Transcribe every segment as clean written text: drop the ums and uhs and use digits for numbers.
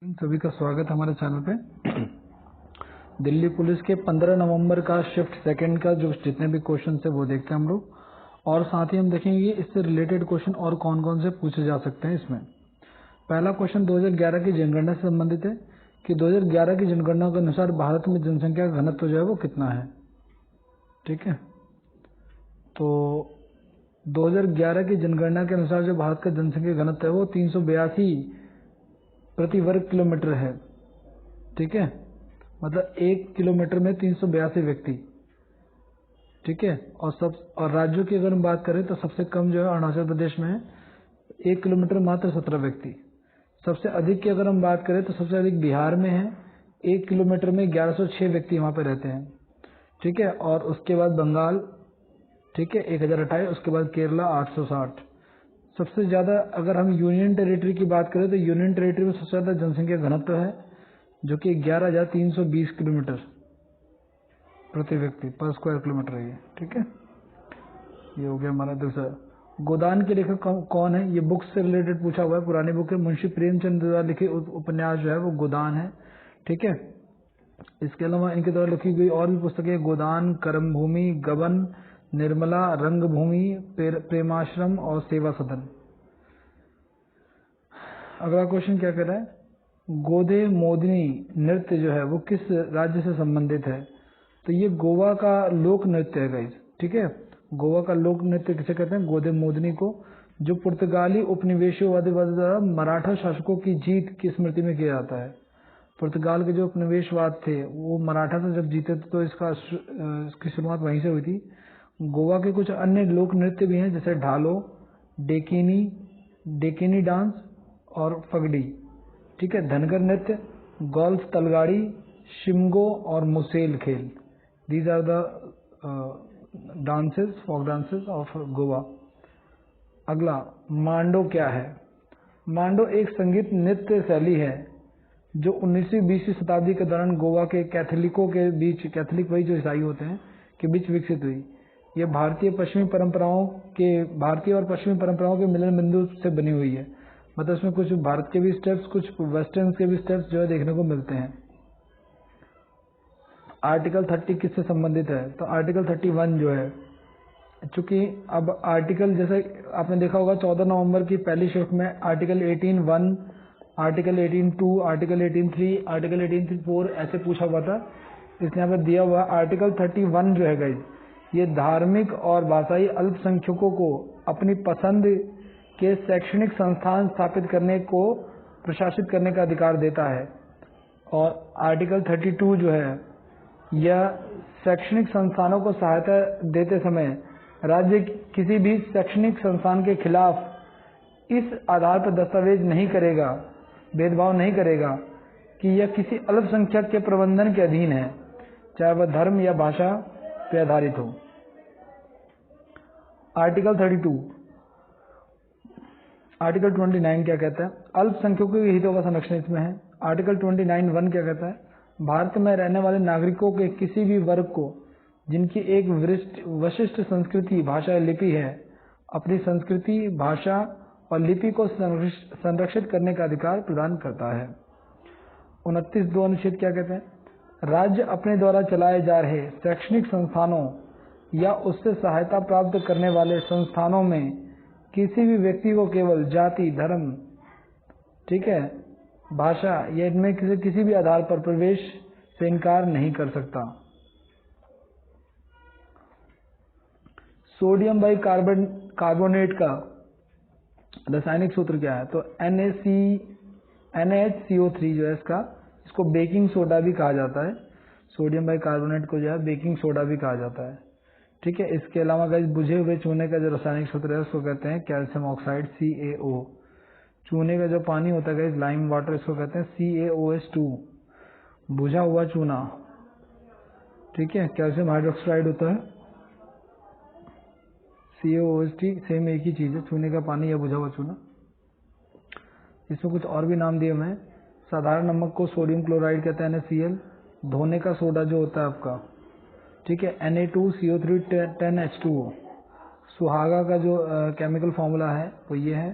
सभी का स्वागत है हमारे चैनल पे। दिल्ली पुलिस के 15 नवंबर का शिफ्ट सेकंड का जो जितने भी क्वेश्चन है वो देखते हैं हम लोग, और साथ ही हम देखेंगे इससे रिलेटेड क्वेश्चन और कौन कौन से पूछे जा सकते हैं इसमें। पहला क्वेश्चन 2011 की जनगणना से संबंधित है कि 2011 की जनगणना के अनुसार भारत में जनसंख्या का घनत्व जो है वो कितना है। ठीक है, तो 2011 की जनगणना के अनुसार जो भारत का जनसंख्या घनत्व है वो 382 प्रति वर्ग किलोमीटर है। ठीक है, मतलब 1 किलोमीटर में 382 व्यक्ति। ठीक है, और राज्यों की अगर हम बात करें तो सबसे कम जो है अरुणाचल प्रदेश में है, 1 किलोमीटर मात्र 17 व्यक्ति। सबसे अधिक की अगर हम बात करें तो सबसे अधिक बिहार में है, 1 किलोमीटर में 1106 व्यक्ति वहाँ पे रहते हैं। ठीक है, और उसके बाद बंगाल, ठीक है, 1028, उसके बाद केरला 860। सबसे ज़्यादा अगर हम यूनियन टेरिटरी की बात करें तो यूनियन टेरिटरी में सबसे ज़्यादा जनसंख्या घनत्व है जो कि 11,320 किलोमीटर प्रति व्यक्ति पर स्क्वायर किलोमीटर है ये। ठीक है, ये हो गया हमारा दूसरा। गोदान के लेखक कौन है, ये बुक्स से रिलेटेड पूछा हुआ है, पुरानी बुक है। मुंशी प्रेमचंद द्वारा लिखे उपन्यास जो है वो गोदान है। ठीक है, इसके अलावा इनके द्वारा लिखी गई और भी पुस्तकें गोदान, कर्मभूमि, गबन, निर्मला, रंगभूमि, प्रेमाश्रम और सेवा सदन। अगला क्वेश्चन क्या कर रहा है, गोदे मोदिनी नृत्य जो है वो किस राज्य से संबंधित है। तो ये गोवा का लोक नृत्य है गाइस। ठीक है, गोवा का लोक नृत्य किसे कहते हैं, गोदे मोदिनी को, जो पुर्तगाली उपनिवेशवादी द्वारा मराठा शासकों की जीत की स्मृति में किया जाता है। पुर्तगाल के जो उपनिवेशवाद थे वो मराठा से जब जीते थे तो इसकी शुरुआत वहीं से हुई थी। गोवा के कुछ अन्य लोक नृत्य भी हैं जैसे ढालो, डेकिनी डांस और फगड़ी। ठीक है, धनगर नृत्य, गोल्फ, तलगाड़ी, शिमगो और Musal Khel. These are the dances, folk dances of Goa. अगला, मांडो क्या है। मांडो एक संगीत नृत्य शैली है जो 19वीं 20वीं शताब्दी के दौरान गोवा के कैथोलिकों के बीच, कैथोलिक वही जो ईसाई होते हैं, के बीच विकसित हुई। यह भारतीय और पश्चिमी परंपराओं के मिलन बिंदु से बनी हुई है। मतलब इसमें कुछ भारत के भी स्टेप्स, कुछ वेस्टर्न के भी स्टेप्स जो है देखने को मिलते हैं। आर्टिकल 30 किससे संबंधित है, तो आर्टिकल 31 जो है, चूंकि अब आर्टिकल जैसे आपने देखा होगा 14 नवंबर की पहली शिफ्ट में आर्टिकल 18(1), आर्टिकल 18(2), आर्टिकल 18(3), आर्टिकल 18(4) ऐसे पूछा हुआ था। इसलिए यहाँ पर दिया हुआ आर्टिकल 31 जो है गाइस, ये धार्मिक और भाषाई अल्पसंख्यकों को अपनी पसंद के शैक्षणिक संस्थान स्थापित करने को प्रशासित करने का अधिकार देता है। और आर्टिकल 32 जो है, यह शैक्षणिक संस्थानों को सहायता देते समय राज्य किसी भी शैक्षणिक संस्थान के खिलाफ इस आधार पर दस्तावेज नहीं करेगा, भेदभाव नहीं करेगा कि यह किसी अल्पसंख्यक के प्रबंधन के अधीन है, चाहे वह धर्म या भाषा पर आधारित हो। आर्टिकल 32। आर्टिकल 29 क्या कहता है, अल्पसंख्यकों के हितों का संरक्षण इसमें है। आर्टिकल 29(1) क्या कहता है, भारत में रहने वाले नागरिकों के किसी भी वर्ग को जिनकी एक विशिष्ट संस्कृति, भाषा या लिपि है, अपनी संस्कृति, भाषा और लिपि को संरक्षित करने का अधिकार प्रदान करता है। 29(2) अनुच्छेद क्या कहते हैं, राज्य अपने द्वारा चलाए जा रहे शैक्षणिक संस्थानों या उससे सहायता प्राप्त करने वाले संस्थानों में किसी भी व्यक्ति को केवल जाति, धर्म, ठीक है, भाषा या इनमें किसी भी आधार पर प्रवेश से इनकार नहीं कर सकता। सोडियम बाइकार्बोनेट का रासायनिक सूत्र क्या है, तो NaHCO3 जो है इसको बेकिंग सोडा भी कहा जाता है। सोडियम बाइकार्बोनेट को जो है बेकिंग सोडा भी कहा जाता है। ठीक है, इसके अलावा गाइस बुझे हुए चूने का जो रासायनिक सूत्र है उसको कहते हैं कैल्शियम ऑक्साइड, CaO। चूने का जो पानी होता है गाइस, लाइम वाटर, इसको कहते हैं CaOH2, बुझा हुआ चूना। ठीक है, कैल्शियम हाइड्रोक्साइड होता है, CaOH2, सेम एक ही चीज़ है, चूने का पानी या बुझा हुआ चूना। इसमें कुछ और भी नाम दिए हुए हैं। साधारण नमक को सोडियम क्लोराइड कहते हैं, NaCl। धोने का सोडा जो होता है आपका, ठीक है, Na2CO3 10H2O। सुहागा का जो केमिकल फॉर्मूला है वो ये है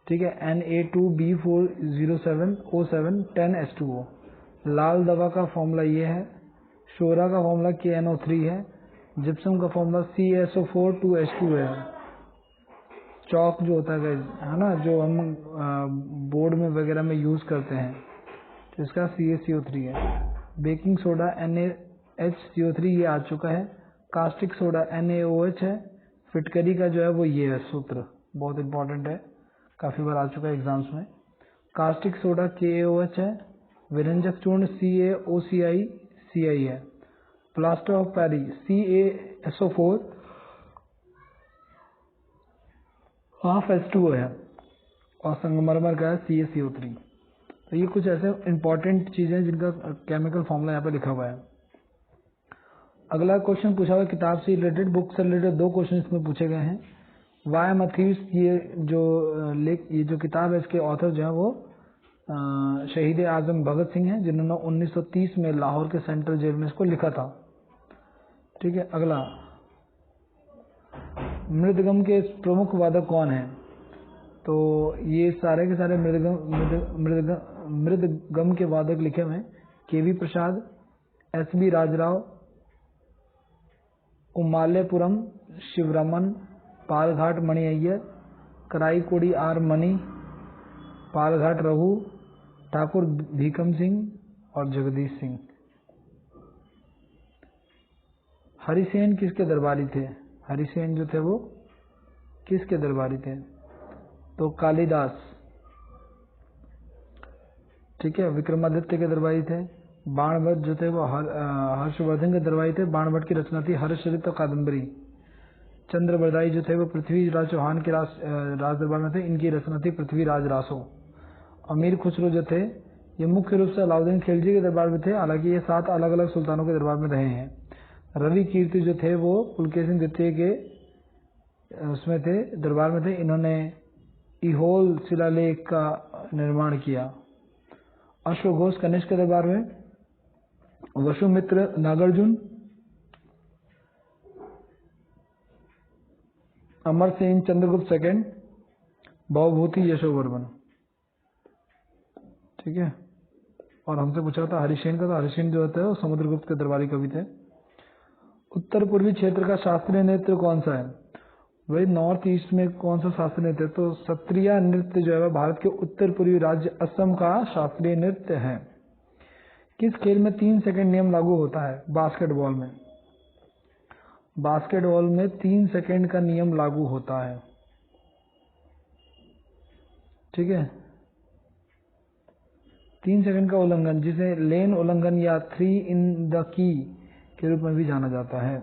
ठीक है, Na2B407O7 10H2O। लाल दवा का फॉर्मूला ये है, शोरा का फॉर्मूला KNO3 है, जिप्सम का फॉर्मूला CaSO4 2H2 है। चौक जो होता है ना, जो हम बोर्ड में वगैरह में यूज करते हैं, तो इसका CaCO3 है। बेकिंग सोडा NaHCO3 ये आ चुका है। कास्टिक सोडा NaOH है। फिटकरी का जो है वो ये है सूत्र, बहुत इंपॉर्टेंट है, काफी बार आ चुका है एग्जाम्स में। कास्टिक सोडा KaOH है। विरंजक चूर्ण CaOCi है। Plaster of Paris CaSO4 half H2O है, और संगमरमर का है CaCO3। तो ये कुछ ऐसे इंपॉर्टेंट चीजें जिनका केमिकल फॉर्मूला यहाँ पे लिखा हुआ है। अगला क्वेश्चन पूछा हुआ किताब से रिलेटेड, बुक से रिलेटेड 2 क्वेश्चन इसमें पूछे गए हैं। वाई मथीव्स, ये जो किताब है इसके ऑथर जो है वो शहीद आजम भगत सिंह हैं, जिन्होंने 1930 में लाहौर के सेंट्रल जेल में इसको लिखा था। ठीक है, अगला, मृदगम के प्रमुख वादक कौन हैं? तो ये सारे के सारे मृदगम के वादक लिखे हुए हैं। केवी प्रसाद, SB राजराव, उमालेपुरम शिवरामन, पालघाट मणि अय्यर, कराईकोडी R मणि, पालघाट रघु, ठाकुर भीकम सिंह और जगदीश सिंह। हरिसेन किसके दरबारी थे? हरिसेन जो थे वो किसके दरबारी थे? तो कालिदास। ठीक है, विक्रमादित्य के दरबारी थे। बाणभट्ट जो थे वो हर्षवर्धन के दरबारी थे। बाणभट्ट की रचना थी हर्षचरित कादंबरी। चंद्रबरदाई जो थे वो पृथ्वीराज चौहान के राज दरबार में थे, इनकी रचना थी पृथ्वीराज रासो। अमीर खुसरो जो थे ये मुख्य रूप से अलाउद्दीन खिलजी के दरबार में थे, हालांकि ये 7 अलग अलग सुल्तानों के दरबार में रहे हैं। रवि कीर्ति जो थे वो पुलकेशिन द्वितीय के उसमें थे, दरबार में थे। इन्होंने इहोल शिलालेख का निर्माण किया। अश्वघोष कनिष्क के दरबार में, वसुमित्र नागार्जुन, अमर सिंह चंद्रगुप्त सेकंड, भवभूति यशोवर्मन। ठीक है, और हमसे पूछा था हरिसेन का, तो हरिसेन जो होता है वो समुद्रगुप्त के दरबारी कवि थे। उत्तर पूर्वी क्षेत्र का शास्त्रीय नृत्य कौन सा है? वही नॉर्थ ईस्ट में कौन सा शास्त्रीय नृत्य? तो सत्रिया नृत्य जो है भारत के उत्तर पूर्वी राज्य असम का शास्त्रीय नृत्य है। किस खेल में 3 सेकंड नियम लागू होता है? बास्केटबॉल में। बास्केटबॉल में 3 सेकंड का नियम लागू होता है। ठीक है, 3 सेकंड का उल्लंघन, जिसे लेन उल्लंघन या 3 इन द की के रूप में भी जाना जाता है।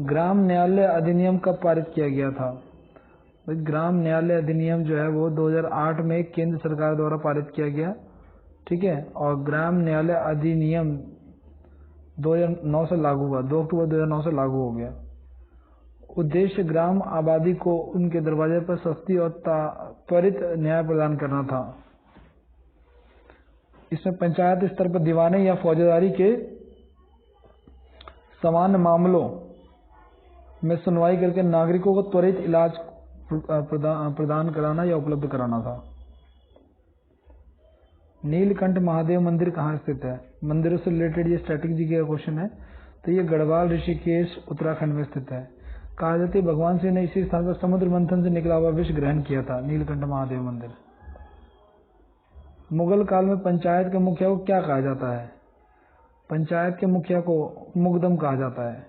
ग्राम न्यायालय अधिनियम कब पारित किया गया था? ग्राम न्यायालय अधिनियम जो है वो 2008 में केंद्र सरकार द्वारा पारित किया गया। ठीक है, और ग्राम न्यायालय अधिनियम 2009 से लागू हुआ, 2 अक्टूबर 2009 से लागू हो गया। उद्देश्य ग्राम आबादी को उनके दरवाजे पर सस्ती और त्वरित न्याय प्रदान करना था। इसमें पंचायत स्तर पर दीवाने या फौजदारी के समान मामलों में सुनवाई करके नागरिकों को त्वरित इलाज प्रदान कराना या उपलब्ध कराना था। नीलकंठ महादेव मंदिर कहाँ स्थित है? मंदिरों से रिलेटेड ये स्ट्रैटेजी का क्वेश्चन है। तो ये गढ़वाल ऋषिकेश उत्तराखंड में स्थित है। कहा जाता है भगवान शिव ने इसी स्थान पर समुद्र मंथन से निकला हुआ विष ग्रहण किया था। नीलकंठ महादेव मंदिर। मुगल काल में पंचायत के मुखिया को क्या कहा जाता है? पंचायत के मुखिया को मुकदम कहा जाता है।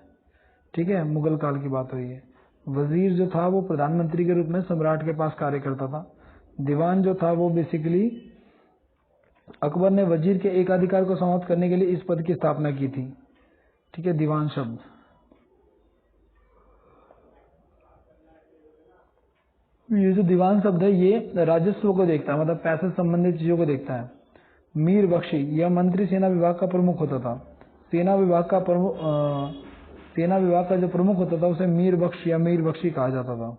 ठीक है, मुगल काल की बात हुई है। वजीर जो था वो प्रधानमंत्री के रूप में सम्राट के पास कार्य करता था। दीवान जो था वो बेसिकली अकबर ने वजीर के एकाधिकार को समाप्त करने के लिए इस पद की स्थापना की थी। ठीक है, दीवान शब्द। ये जो दीवान शब्द है ये राजस्व को देखता है, मतलब पैसे से संबंधित चीजों को देखता है। मीर बख्शी यह मंत्री सेना विभाग का प्रमुख होता था। सेना विभाग का जो प्रमुख होता था उसे मीर बख्श या मीर बख्शी कहा जाता था।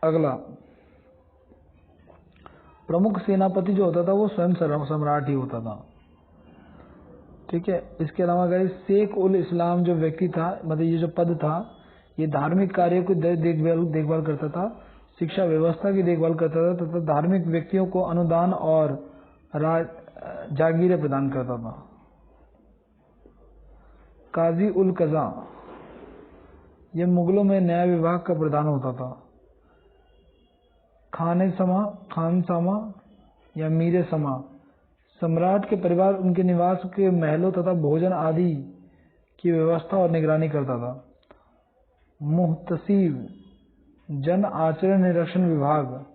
अगला, प्रमुख सेनापति जो होता था वो स्वयं सम्राट ही होता था। ठीक है, इसके अलावा अगर शेख उल इस्लाम जो व्यक्ति था, मतलब ये जो पद था ये धार्मिक कार्यों की देखभाल करता था, शिक्षा व्यवस्था की देखभाल करता था तथा धार्मिक व्यक्तियों को अनुदान और जागीरें प्रदान करता था। काजी उल कज़ा, यह मुगलों में न्याय विभाग का प्रधान होता था। खानसामा या मीरे समा, सम्राट के परिवार उनके निवास के महलों तथा भोजन आदि की व्यवस्था और निगरानी करता था। मुहतसिब, जन आचरण निरीक्षण विभाग,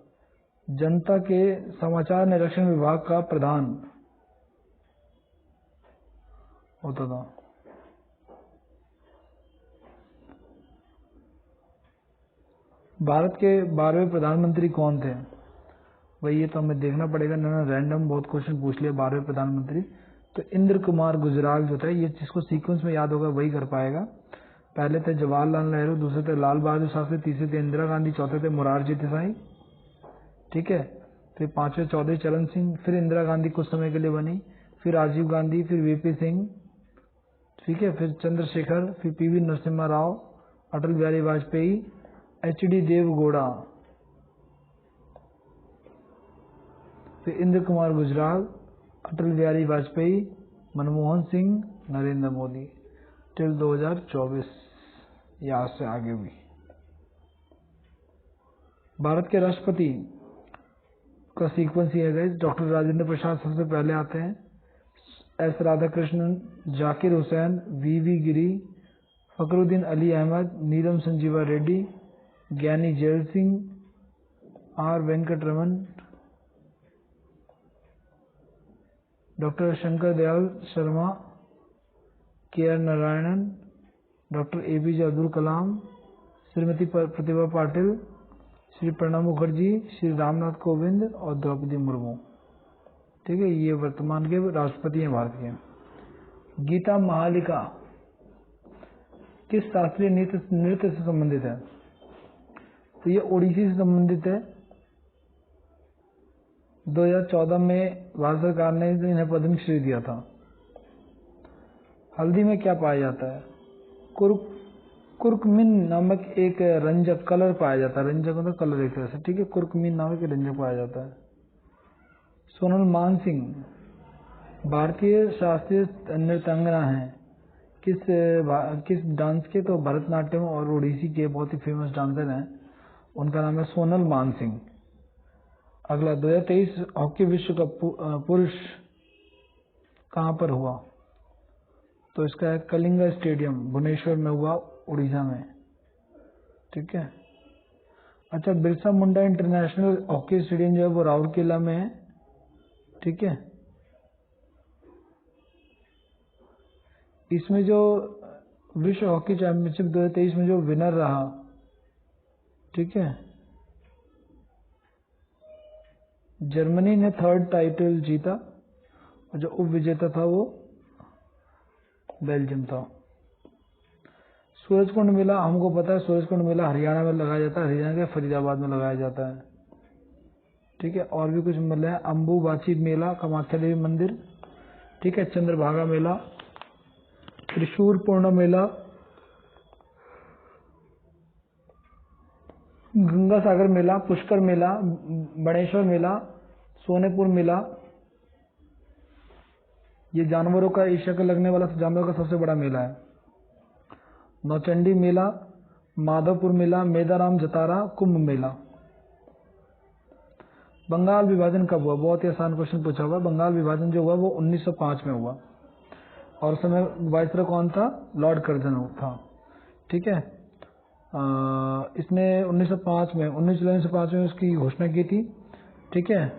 जनता के समाचार निरीक्षण विभाग का प्रधान होता था। भारत के 12वें प्रधानमंत्री कौन थे? भाई ये तो हमें देखना पड़ेगा, ना रैंडम बहुत क्वेश्चन पूछ लिया। 12वें प्रधानमंत्री तो इंद्र कुमार गुजराल जो थे, ये जिसको सीक्वेंस में याद होगा वही कर पाएगा। पहले थे जवाहरलाल नेहरू, दूसरे थे लाल बहादुर शास्त्री, तीसरे थे इंदिरा गांधी, चौथे थे मोरारजी देसाई, ठीक है। फिर पांचवें चौधरी चरण सिंह, फिर इंदिरा गांधी कुछ समय के लिए बनी, फिर राजीव गांधी, फिर वीपी सिंह, ठीक है, फिर चंद्रशेखर, फिर पीवी नरसिम्हा राव, अटल बिहारी वाजपेयी, एचडी देवगौड़ा, फिर इंद्र कुमार गुजराल, अटल बिहारी वाजपेयी, मनमोहन सिंह, नरेंद्र मोदी टिल 2024, यहाँ से आगे भी। भारत के राष्ट्रपति का सीक्वेंस ये है, डॉक्टर राजेंद्र प्रसाद सबसे पहले आते हैं, S Radhakrishnan, Zakir Hussain, V Giri, Fakhruddin Ali Ahmed, Neelam Sanjiva Reddy, Giani Zail Singh, R Venkataraman, doctor Shankar Dayal Sharma, K R Narayanan, doctor APJ Abdul Kalam, Shrimati Pratibha Patil, Shri Pranab Mukherjee, Shri Ramnath Kovind और द्रौपदी मुर्मू, ठीक है। ये वर्तमान के राष्ट्रपति हैं भारत के। गीता महालिका किस शास्त्रीय नृत्य से संबंधित है? तो ये ओडिसी से संबंधित है। 2014 में भारत सरकार ने इन्हें पद्मश्री दिया था। हल्दी में क्या पाया जाता है? कुर्कुमिन नामक एक रंजक कलर पाया जाता है। रंजक मतलब कलर एक तरह से, ठीक है। कुर्कुमिन नामक एक रंजक पाया जाता है। सोनल मानसिंह भारतीय शास्त्रीय नृत्यांगना है। किस डांस के? तो भरतनाट्यम और ओडिसी के बहुत ही फेमस डांसर हैं, उनका नाम है सोनल मानसिंह। अगला 2023 हॉकी विश्व कप पुरुष कहाँ पर हुआ? तो इसका है कलिंगा स्टेडियम, भुवनेश्वर में हुआ, उड़ीसा में, ठीक है। अच्छा, Birsa Munda international hockey stadium जो है वो राउरकेला में है, ठीक है। इसमें जो विश्व हॉकी चैंपियनशिप 2023 में जो विनर रहा, ठीक है, जर्मनी ने 3rd टाइटल जीता और जो उप विजेता था वो बेल्जियम था। सूरजकुंड मेला हमको पता है, सूरजकुंड मेला हरियाणा में लगाया जाता है, हरियाणा के फरीदाबाद में लगाया जाता है, ठीक है। और भी कुछ मेला है, अंबुबाची मेला, कामाख्या देवी मंदिर, ठीक है, चंद्रभागा मेला, त्रिशूर पूर्ण मेला, गंगा सागर मेला, पुष्कर मेला, बणेश्वर मेला, सोनेपुर मेला। ये जानवरों का, एशिया का लगने वाला जानवरों का सबसे बड़ा मेला है। नौचंडी मेला, माधवपुर मेला, मेदाराम जतारा, कुंभ मेला। बंगाल विभाजन कब हुआ? बहुत ही आसान क्वेश्चन पूछा हुआ। बंगाल विभाजन जो हुआ वो 1905 में हुआ और उस समय वाइसरॉय कौन था? लॉर्ड कर्जन था, ठीक है। इसने 1905 में 19 जुलाई 1905 में उसकी घोषणा की थी, ठीक है।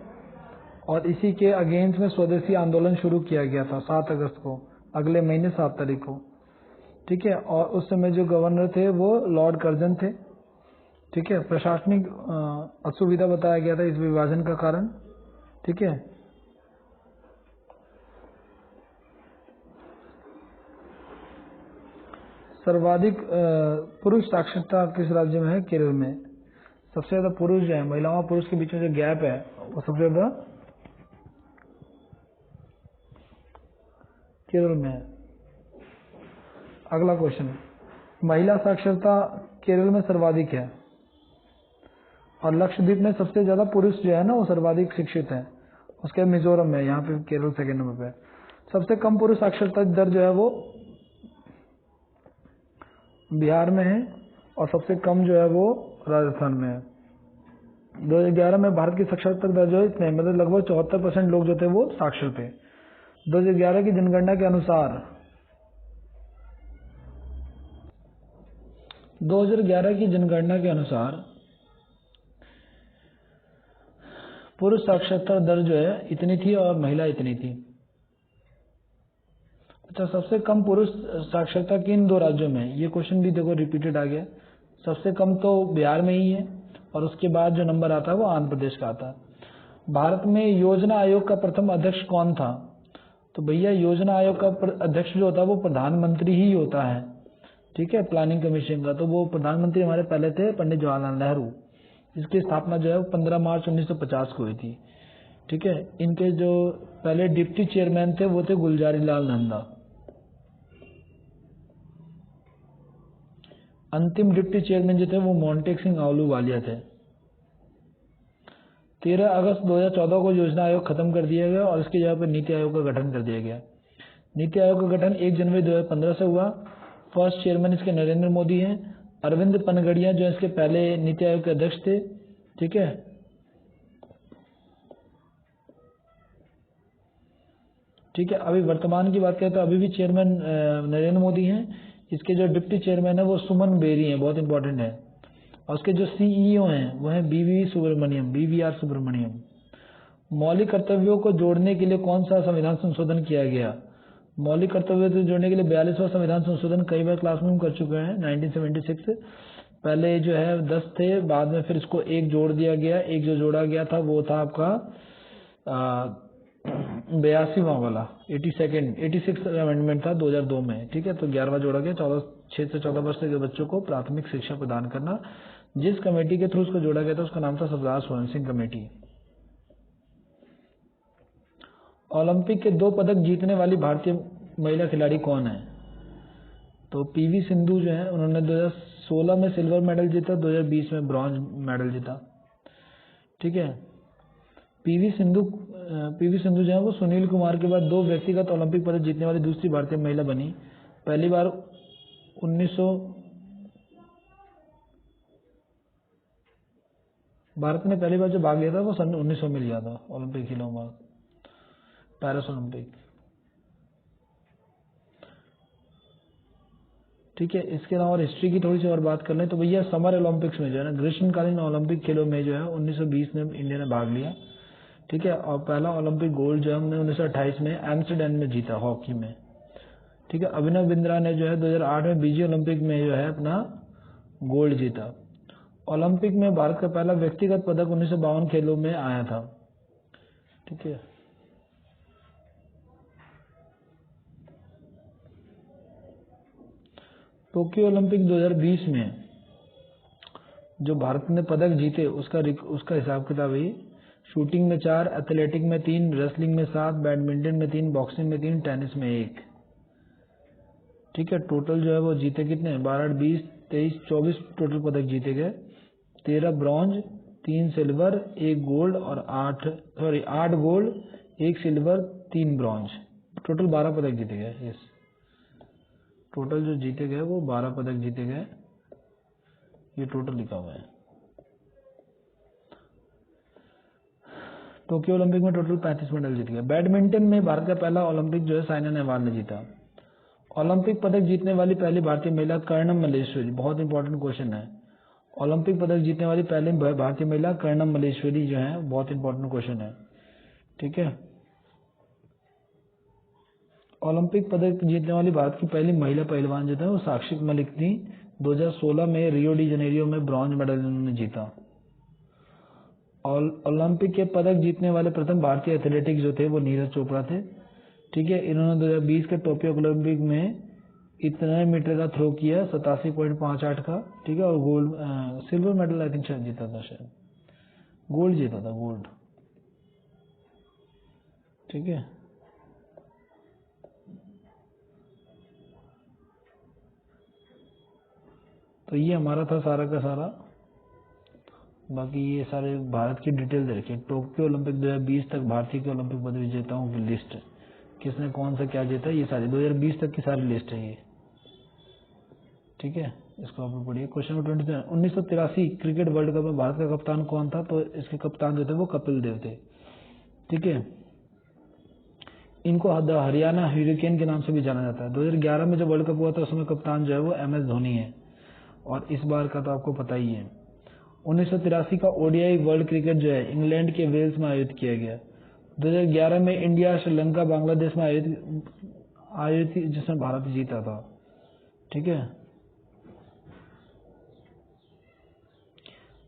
और इसी के अगेंस्ट में स्वदेशी आंदोलन शुरू किया गया था 7 अगस्त को, अगले महीने 7 तारीख को, ठीक है। और उस समय जो गवर्नर थे वो लॉर्ड कर्जन थे, ठीक है। प्रशासनिक असुविधा बताया गया था इस विभाजन का कारण, ठीक है। सर्वाधिक पुरुष साक्षरता किस राज्य में है? केरल में। सबसे ज्यादा पुरुष जो है, महिलाओं और पुरुष के बीच में जो गैप है वो सबसे ज्यादा केरल में है। अगला क्वेश्चन, महिला साक्षरता केरल में सर्वाधिक है, और लक्षद्वीप में सबसे ज्यादा पुरुष जो है ना वो सर्वाधिक शिक्षित हैं। उसके बाद मिजोरम है, यहाँ पे केरल सेकेंड नंबर पे। सबसे कम पुरुष साक्षरता दर जो है वो बिहार में है, और सबसे कम जो है वो राजस्थान में है। 2011 में भारत की साक्षरता दर जो है इतने, मतलब लगभग 74% लोग जो थे वो साक्षर थे। 2011 की जनगणना के अनुसार 2011 की जनगणना के अनुसार पुरुष साक्षरता दर जो है इतनी थी और महिला इतनी थी। अच्छा, सबसे कम पुरुष साक्षरता किन दो राज्यों में? ये क्वेश्चन भी देखो रिपीटेड आ गया। सबसे कम तो बिहार में ही है, और उसके बाद जो नंबर आता है वो आंध्र प्रदेश का आता है। भारत में योजना आयोग का प्रथम अध्यक्ष कौन था? तो भैया योजना आयोग का अध्यक्ष जो होता है वो प्रधानमंत्री ही होता है, ठीक है, प्लानिंग कमीशन का। तो वो प्रधानमंत्री हमारे पहले थे पंडित जवाहरलाल नेहरू। इसकी स्थापना जो है वो 15 मार्च 1950 को हुई थी, ठीक है। इनके जो पहले डिप्टी चेयरमैन थे वो थे गुलजारी लाल नंदा। अंतिम डिप्टी चेयरमैन जो थे वो मोंटेक सिंह आहलूवालिया थे। 13 अगस्त 2014 को योजना आयोग खत्म कर दिया गया और इसकी जगह पर नीति आयोग का गठन कर दिया गया। नीति आयोग का गठन 1 जनवरी 2015 से हुआ। फर्स्ट चेयरमैन इसके नरेंद्र मोदी हैं। अरविंद पनगड़िया जो इसके पहले नीति आयोग के अध्यक्ष थे, ठीक है। ठीक है, अभी वर्तमान की बात करें तो अभी भी चेयरमैन नरेंद्र मोदी हैं। इसके जो डिप्टी चेयरमैन है वो सुमन बेरी हैं, बहुत इंपॉर्टेंट है। और उसके जो सीईओ हैं वो हैं BVR सुब्रमण्यम। मौलिक कर्तव्यों को जोड़ने के लिए कौन सा संविधान संशोधन किया गया? मौलिक कर्तव्यों को जोड़ने के लिए 42वां संविधान संशोधन कई बार क्लास में हम कर चुके हैं। 1976 पहले जो है 10 थे, बाद में फिर इसको एक जोड़ दिया गया। एक जो जोड़ा गया था वो था आपका 82वां वाला 86 अमेंडमेंट था 2002 में, ठीक है। तो 11वां जोड़ा गया। 6 से 14 वर्ष के बच्चों को प्राथमिक शिक्षा प्रदान करना। जिस कमेटी के थ्रू उसको जोड़ा गया था उसका नाम था सरदार स्वर्ण सिंह कमेटी। ओलंपिक के 2 पदक जीतने वाली भारतीय महिला खिलाड़ी कौन है? तो पीवी सिंधु जो है उन्होंने 2016 में सिल्वर मेडल जीता, 2020 में ब्रॉन्ज मेडल जीता, ठीक है। पीवी सिंधु जो है वो सुनील कुमार के बाद 2 व्यक्तिगत ओलंपिक पदक जीतने वाली दूसरी भारतीय महिला बनी। पहली बार 1900 भारत ने पहली बार जो भाग लिया था वो सन 1900 में लिया था ओलंपिक खेलों में, पेरिस ओलंपिक, ठीक है। इसके अलावा हिस्ट्री की थोड़ी सी और बात कर लें तो भैया समर ओलंपिक्स में जो है ना, ग्रीष्मकालीन ओलंपिक खेलों में जो है 1920 में इंडिया ने भाग लिया, ठीक है। और पहला ओलंपिक गोल्ड जो है हमने 1928 में एम्स्टर्डम में जीता हॉकी में, ठीक है। अभिनव बिंद्रा ने जो है 2008 में बीजिंग ओलंपिक में जो है अपना गोल्ड जीता। ओलंपिक में भारत का पहला व्यक्तिगत पदक 1952 खेलों में आया था, ठीक है। टोक्यो ओलंपिक 2020 में जो भारत ने पदक जीते उसका हिसाब किताब है। शूटिंग में 4, एथलेटिक में 3, रेसलिंग में 7, बैडमिंटन में 3, बॉक्सिंग में 3, टेनिस में 1, ठीक है। टोटल जो है वो जीते कितने? 12, 20, 23, 24 टोटल पदक जीते गए। 13 ब्रॉन्ज, 3 सिल्वर, 1 गोल्ड और 8 गोल्ड, 1 सिल्वर, 3 ब्रॉन्ज, टोटल 12 पदक जीते गए। यस, टोटल जो जीते गए वो 12 पदक जीते गए, ये टोटल लिखा हुआ है। टोक्यो ओलंपिक में टोटल 35 मेडल जीत गए। बैडमिंटन में भारत का पहला ओलंपिक जो है साइना नेहवाल ने जीता। ओलंपिक पदक जीतने वाली पहली भारतीय महिला कर्णम मल्लेश्वरी, बहुत इंपॉर्टेंट क्वेश्चन है। ओलंपिक पदक जीतने वाली पहली भारतीय महिला कर्णम मल्लेश्वरी जो है, बहुत इंपॉर्टेंट क्वेश्चन है, ठीक है। ओलंपिक पदक जीतने वाली भारत की पहली महिला पहलवान जो था वो साक्षी मलिक थी। 2016 में रियो डी जनेरियो में ब्रॉन्ज मेडल इन्होंने जीता। और ओलंपिक के पदक जीतने वाले प्रथम भारतीय एथलेटिक्स जो थे वो नीरज चोपड़ा थे, ठीक है। इन्होंने 2020 के टोक्यो ओलंपिक में इतने मीटर का थ्रो किया 87.58 का, ठीक है। और gold silver medal I think शायद जीता था, शायद गोल्ड जीता था, गोल्ड, ठीक है। तो तो ये हमारा था सारा का सारा। बाकी ये सारे भारत की डिटेल दे रखी है। टोक्यो ओलंपिक 2020 तक भारतीय के ओलंपिक पदक विजेताओं की लिस्ट, किसने कौन सा क्या जीता, ये सारी 2020 तक की सारी लिस्ट है ये। ठीक है, इसको आप पढ़िए। Question number 23, 1983 cricket world cup में भारत का कप्तान कौन था? तो इसके कप्तान जो थे वो कपिल देव थे। ठीक है, इनको हरियाणा हरिकेन के नाम से भी जाना जाता है। 2011 में जब वर्ल्ड कप हुआ था उसमें कप्तान जो है वो MS धोनी है, और इस बार का तो आपको पता ही है। 1983 का ODI वर्ल्ड क्रिकेट जो है इंग्लैंड के वेल्स में आयोजित किया गया। 2011 में इंडिया, श्रीलंका, बांग्लादेश में आयोजित जिसमें भारत जीता था। ठीक है,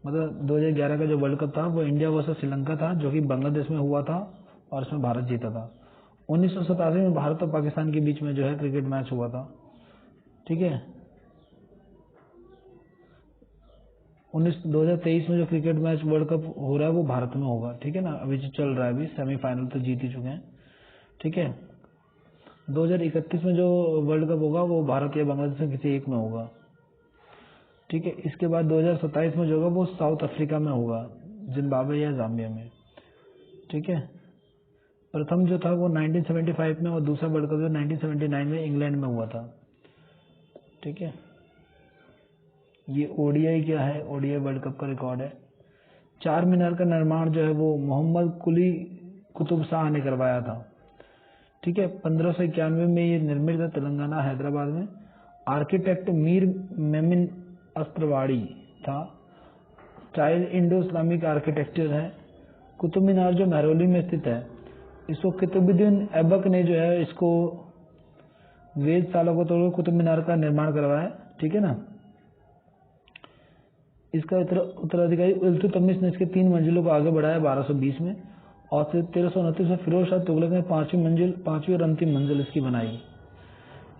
मतलब 2011 का जो वर्ल्ड कप था वो इंडिया वर्सेस श्रीलंका था, जो कि बांग्लादेश में हुआ था, और इसमें भारत जीता था। 1987 में भारत और पाकिस्तान के बीच में जो है क्रिकेट मैच हुआ था। ठीक है, 2023 में जो क्रिकेट मैच वर्ल्ड कप हो रहा है वो भारत में होगा। ठीक है ना, अभी जो चल रहा है, अभी सेमीफाइनल तो जीत ही चुके हैं। ठीक है, 2031 में जो वर्ल्ड कप होगा वो भारत या बांग्लादेश में किसी एक में होगा। ठीक है, इसके बाद 2027 में जो होगा वो साउथ अफ्रीका में होगा, जिम्बाब्वे या जाम्बिया में। ठीक है, प्रथम जो था वो 1975 में, और दूसरा वर्ल्ड कप जो 1979 में इंग्लैंड में हुआ था। ठीक है, ये ODI क्या है, ODI वर्ल्ड कप का रिकॉर्ड है। चार मीनार का निर्माण जो है वो मोहम्मद कुली कुतुब शाह ने करवाया था। ठीक है, 1591 में ये निर्मित था, तेलंगाना हैदराबाद में। आर्किटेक्ट मीर मेमिन अस्त्रवाड़ी था। स्टाइल इंडो इस्लामिक आर्किटेक्चर है। कुतुब मीनार जो महरौली में स्थित है, इसको कुतुबुद्दीन ऐबक ने जो है इसको वेधशाला को तोड़कर कुतुब मीनार का निर्माण करवाया। ठीक है ना, इसका उत्तराधिकारी इल्तुतमिश ने इसके 3 मंजिलों को आगे बढ़ाया 1220 में, और फिर 1329 में फिरोज शाह तुगलक ने 5वीं और अंतिम मंजिल इसकी बनाई।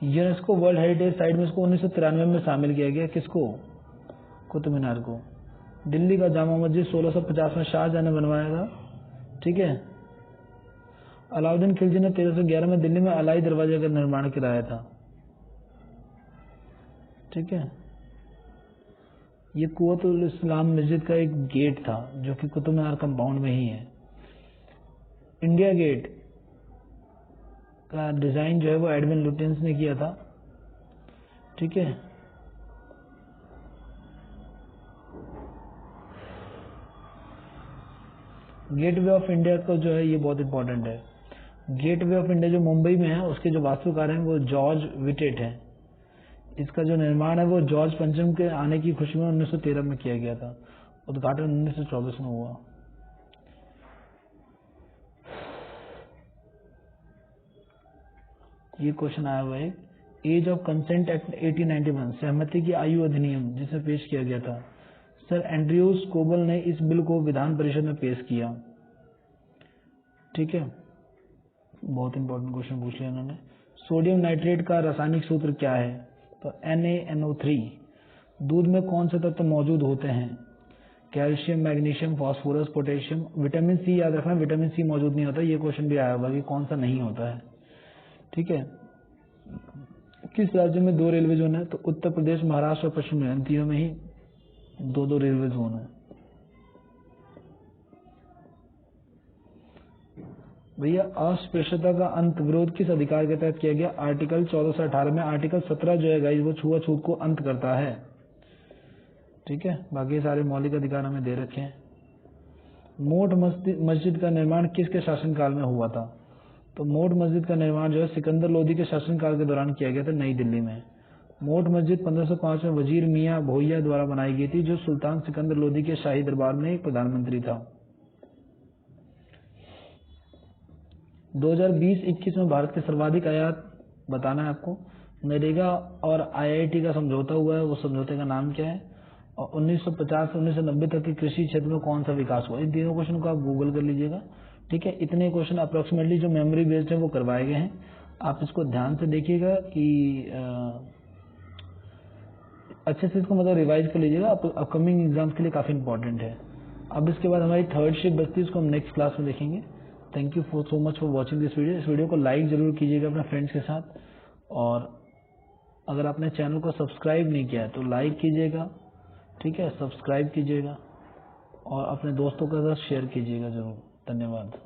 यूनेस्को वर्ल्ड हेरिटेज साइट में इसको 1993 में शामिल किया गया। किसको? कुतुब मीनार को। दिल्ली का जामा मस्जिद 1650 में शाहजहां ने बनवाया था। ठीक है, अलाउद्दीन खिलजी ने 1311 में दिल्ली में अलाई दरवाजे का निर्माण कराया था। ठीक है, ये कुव्वतुल इस्लाम मस्जिद का एक गेट था जो कि कुतुब मीनार कंपाउंड में ही है। इंडिया गेट का डिजाइन जो है वो एडविन लुटियंस ने किया था। ठीक है, गेटवे ऑफ इंडिया को जो है ये बहुत इंपॉर्टेंट है। गेटवे ऑफ इंडिया जो मुंबई में है उसके जो वास्तुकार हैं वो जॉर्ज विटेट है। इसका जो निर्माण है वो जॉर्ज पंचम के आने की खुशी में 1913 में किया गया था। उद्घाटन 1924 में हुआ। ये क्वेश्चन आया हुआ है, एज ऑफ कंसेंट एक्ट 1891 सहमति की आयु अधिनियम जिसे पेश किया गया था। सर एंड्रयूज कोबल ने इस बिल को विधान परिषद में पेश किया। ठीक है, बहुत इंपॉर्टेंट क्वेश्चन पूछ लिया उन्होंने। सोडियम नाइट्रेट का रासायनिक सूत्र क्या है? तो NaNO3। दूध में कौन से तत्व मौजूद होते हैं? Calcium, magnesium, phosphorus, potassium. Vitamin C याद रखना, विटामिन सी मौजूद नहीं होता। ये क्वेश्चन भी आया होगा कि कौन सा नहीं होता है। ठीक है, किस राज्य में 2 रेलवे जोन है? तो उत्तर प्रदेश, महाराष्ट्र और पश्चिम बंगाल, तीनों में ही 2 रेलवे जोन है। भैया अस्पृश्यता का अंत विरोध किस अधिकार के तहत किया गया? आर्टिकल 14 से 18 में। आर्टिकल 17 जो है गाइस वो छुआछूत को अंत करता है। ठीक है, बाकी सारे मौलिक अधिकार हमें दे रखे हैं। मोट मस्जिद का निर्माण किसके शासनकाल में हुआ था? तो मोट मस्जिद का निर्माण जो है सिकंदर लोदी के शासनकाल के दौरान किया गया था, नई दिल्ली में। मोट मस्जिद 1505 में वजीर मियां भोइया द्वारा बनाई गई थी, जो सुल्तान सिकंदर लोदी के शाही दरबार में एक प्रधानमंत्री था। 2020-21 में भारत के सर्वाधिक आयात बताना है आपको। नरेगा और IIT का समझौता हुआ है, वो समझौते का नाम क्या है? और 1950 से 1990 तक के कृषि क्षेत्र में कौन सा विकास हुआ? इन तीनों क्वेश्चन को आप गूगल कर लीजिएगा। ठीक है, इतने क्वेश्चन अप्रोक्सीमेटली जो मेमोरी बेस्ड है वो करवाए गए हैं। आप इसको ध्यान से देखिएगा कि अच्छे से इसको मतलब रिवाइज कर लीजिएगा, अपकमिंग एग्जाम्स के लिए काफी इंपॉर्टेंट है। अब इसके बाद हमारी थर्ड शिफ्ट बचती है, उसको हम नेक्स्ट क्लास में देखेंगे। Thank you so much for watching this video. इस वीडियो को लाइक जरूर कीजिएगा अपने फ्रेंड्स के साथ, और अगर आपने चैनल को सब्सक्राइब नहीं किया है तो लाइक कीजिएगा, ठीक है, सब्सक्राइब कीजिएगा और अपने दोस्तों के साथ शेयर कीजिएगा जरूर। धन्यवाद।